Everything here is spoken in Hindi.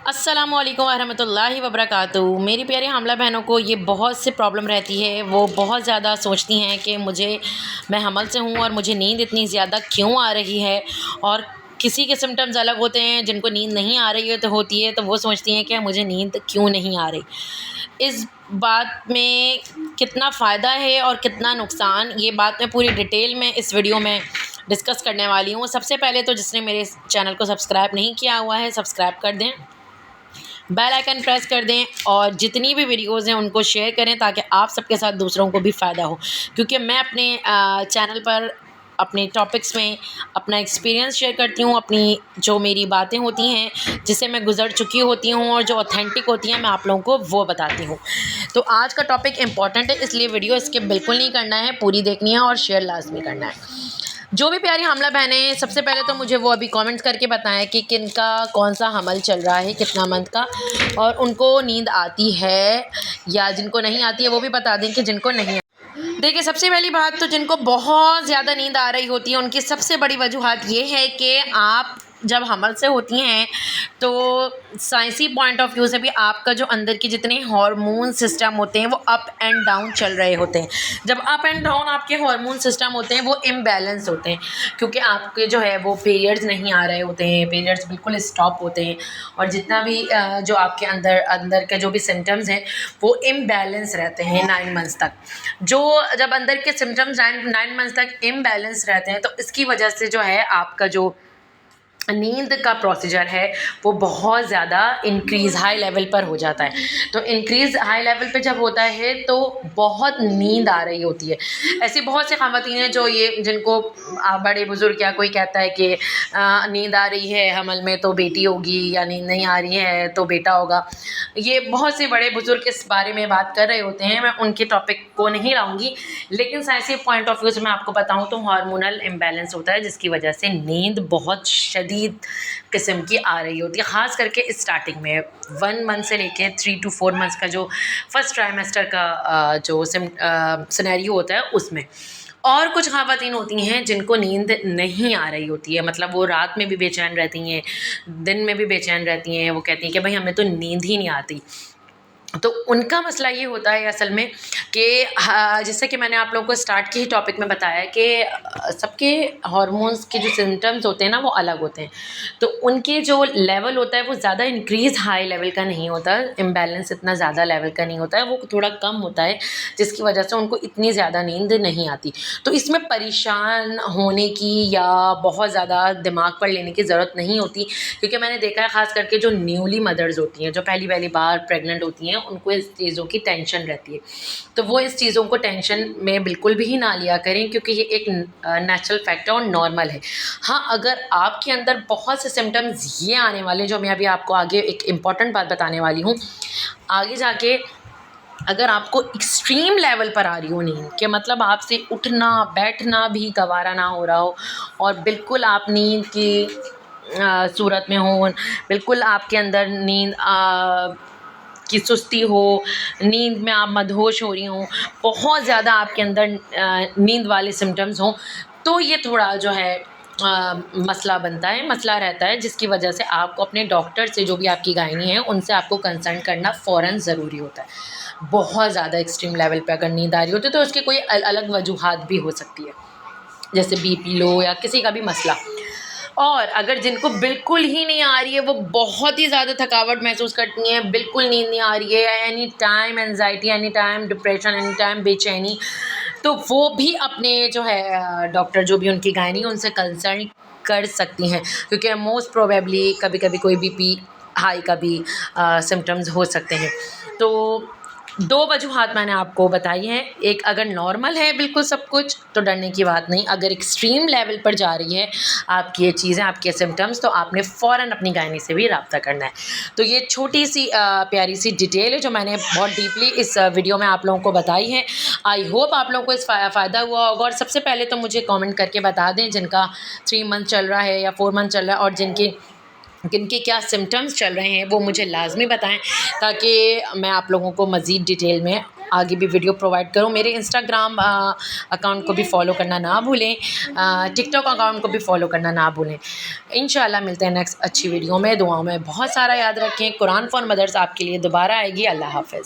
अस्सलामुअलैकुम वरहमतुल्लाहि वबरकातुहू। मेरी प्यारी हामला बहनों को ये बहुत से प्रॉब्लम रहती है। वो बहुत ज़्यादा सोचती हैं कि मैं हमल से हूँ और मुझे नींद इतनी ज़्यादा क्यों आ रही है। और किसी के सिम्टम्स अलग होते हैं, जिनको नींद नहीं आ रही होती है तो वो सोचती हैं कि मुझे नींद क्यों नहीं आ रही। इस बात में कितना फ़ायदा है और कितना नुकसान, ये बात मैं पूरी डिटेल में इस वीडियो में डिस्कस करने वाली हूँ। सबसे पहले तो जिसने मेरे चैनल को सब्सक्राइब नहीं किया हुआ है, सब्सक्राइब कर दें, बेल आइकन प्रेस कर दें और जितनी भी वीडियोज़ हैं उनको शेयर करें ताकि आप सबके साथ दूसरों को भी फ़ायदा हो। क्योंकि मैं अपने चैनल पर अपने टॉपिक्स में अपना एक्सपीरियंस शेयर करती हूँ, अपनी जो मेरी बातें होती हैं जिससे मैं गुज़र चुकी होती हूँ और जो ऑथेंटिक होती हैं मैं आप लोगों को वो बताती हूँ। तो आज का टॉपिक इम्पॉर्टेंट है, इसलिए वीडियो स्किप बिल्कुल नहीं करना है, पूरी देखनी है और शेयर लाजमी करना है। जो भी प्यारी हामला बहनें, सबसे पहले तो मुझे वो अभी कमेंट्स करके बताएं कि किनका कौन सा हमल चल रहा है, कितना मंथ का, और उनको नींद आती है या जिनको नहीं आती है वो भी बता दें कि जिनको नहीं। देखिए, सबसे पहली बात तो जिनको बहुत ज़्यादा नींद आ रही होती है उनकी सबसे बड़ी वजूहत ये है कि आप जब हमल से होती हैं तो साइंसी पॉइंट ऑफ व्यू से भी आपका जो अंदर के जितने हार्मोन सिस्टम होते हैं वो अप एंड डाउन चल रहे होते हैं। जब अप एंड डाउन आपके हार्मोन सिस्टम होते हैं वो इम्बैलेंस होते हैं, क्योंकि आपके जो है वो पीरियड्स नहीं आ रहे होते हैं, पीरियड्स बिल्कुल स्टॉप होते हैं और जितना भी जो आपके अंदर के जो भी सिम्टम्स हैं वो इम्बैलेंस रहते हैं 9 मंथ्स तक। जब अंदर के सिम्टम्स 9 मंथ्स तक इम्बैलेंस रहते हैं तो इसकी वजह से जो है आपका जो नींद का प्रोसीजर है वो बहुत ज़्यादा इंक्रीज़ हाई लेवल पर हो जाता है। तो इंक्रीज़ हाई लेवल पे जब होता है तो बहुत नींद आ रही होती है। ऐसी बहुत सी ख़वातीन हैं जो जिनको बड़े बुज़ुर्ग या कोई कहता है कि नींद आ रही है हमल में तो बेटी होगी, या नींद नहीं आ रही है तो बेटा होगा। ये बहुत से बड़े बुज़ुर्ग इस बारे में बात कर रहे होते हैं, मैं उनके टॉपिक को नहीं लाऊंगी, लेकिन साइंसी पॉइंट ऑफ व्यू से मैं आपको बताऊँ तो हार्मोनल इम्बैलेंस होता है जिसकी वजह से नींद बहुत शदीद किस्म की आ रही होती है। ख़ास करके स्टार्टिंग में 1 मंथ से लेके 3 to 4 मंथ्स का जो फर्स्ट ट्राइमेस्टर का जो सिनेरियो होता है उसमें। और कुछ ख़वातीन होती हैं जिनको नींद नहीं आ रही होती है, मतलब वो रात में भी बेचैन रहती हैं, दिन में भी बेचैन रहती हैं। वो कहती हैं कि भाई हमें तो नींद ही नहीं आती। तो उनका मसला ये होता है असल में कि जैसे कि मैंने आप लोगों को स्टार्ट के ही टॉपिक में बताया कि सबके हार्मोन्स के जो सिम्टम्स होते हैं ना वो अलग होते हैं। तो उनके जो लेवल होता है वो ज़्यादा इंक्रीज़ हाई लेवल का नहीं होता, इम्बैलेंस इतना ज़्यादा लेवल का नहीं होता है, वो थोड़ा कम होता है जिसकी वजह से उनको इतनी ज़्यादा नींद नहीं आती। तो इसमें परेशान होने की या बहुत ज़्यादा दिमाग पर लेने की ज़रूरत नहीं होती, क्योंकि मैंने देखा है ख़ास करके जो न्यूली मदर्स होती हैं, जो पहली बार प्रेग्नेंट होती हैं, उनको इस चीज़ों की टेंशन रहती है। तो वो इस चीज़ों को टेंशन में बिल्कुल भी ना लिया करें, क्योंकि ये एक नेचुरल फैक्ट है और नॉर्मल है। हाँ, अगर आपके अंदर बहुत से सिम्टम्स ये आने वाले, जो मैं अभी आपको आगे एक इम्पॉर्टेंट बात बताने वाली हूँ, आगे जाके अगर आपको एक्सट्रीम लेवल पर आ रही हो नींद कि मतलब आपसे उठना बैठना भी गवारा ना हो रहा हो और बिल्कुल आप नींद की सूरत में हो, बिल्कुल आपके अंदर नींद की सुस्ती हो, नींद में आप मदहोश हो रही हों, बहुत ज़्यादा आपके अंदर नींद वाले सिम्टम्स हों, तो ये थोड़ा जो है मसला बनता है, मसला रहता है, जिसकी वजह से आपको अपने डॉक्टर से, जो भी आपकी गायनी है, उनसे आपको कंसल्ट करना फ़ौरन ज़रूरी होता है। बहुत ज़्यादा एक्सट्रीम लेवल पे अगर नींद आ रही होती है तो उसकी कोई अलग वजूहात भी हो सकती है, जैसे बीपी लो या किसी का भी मसला। और अगर जिनको बिल्कुल ही नहीं आ रही है, वो बहुत ही ज़्यादा थकावट महसूस करती हैं, बिल्कुल नींद नहीं आ रही है, any time anxiety, any time depression, any time बेचैनी, तो वो भी अपने जो है डॉक्टर, जो भी उनकी गायनी है, उनसे कंसल्ट कर सकती हैं, क्योंकि मोस्ट प्रोबेबली कभी कभी कोई बीपी हाई का भी सिम्टम्स हो सकते हैं। तो 2 वजूहात मैंने आपको बताई हैं। एक, अगर नॉर्मल है बिल्कुल सब कुछ तो डरने की बात नहीं, अगर एक्सट्रीम लेवल पर जा रही है आपकी ये चीज़ें, आपके सिम्टम्स, तो आपने फ़ौरन अपनी गायनी से भी रब्ता करना है। तो ये छोटी सी प्यारी सी डिटेल है जो मैंने बहुत डीपली इस वीडियो में आप लोगों को बताई है। आई होप आप लोगों को इस फ़ायदा हुआ होगा। और सबसे पहले तो मुझे कमेंट करके बता दें जिनका 3 मंथ चल रहा है या 4 मंथ चल रहा है और किनके क्या सिम्टम्स चल रहे हैं, वो मुझे लाजमी बताएं ताकि मैं आप लोगों को मज़ीद डिटेल में आगे भी वीडियो प्रोवाइड करूँ। मेरे इंस्टाग्राम अकाउंट को भी फॉलो करना ना भूलें, टिकटॉक अकाउंट को भी फॉलो करना ना भूलें। इंशाल्लाह मिलते हैं नेक्स्ट अच्छी वीडियो में। दुआओं में बहुत सारा याद रखें। कुरान फॉर मदर्स आपके लिए दोबारा आएगी। अल्लाह हाफ़िज़।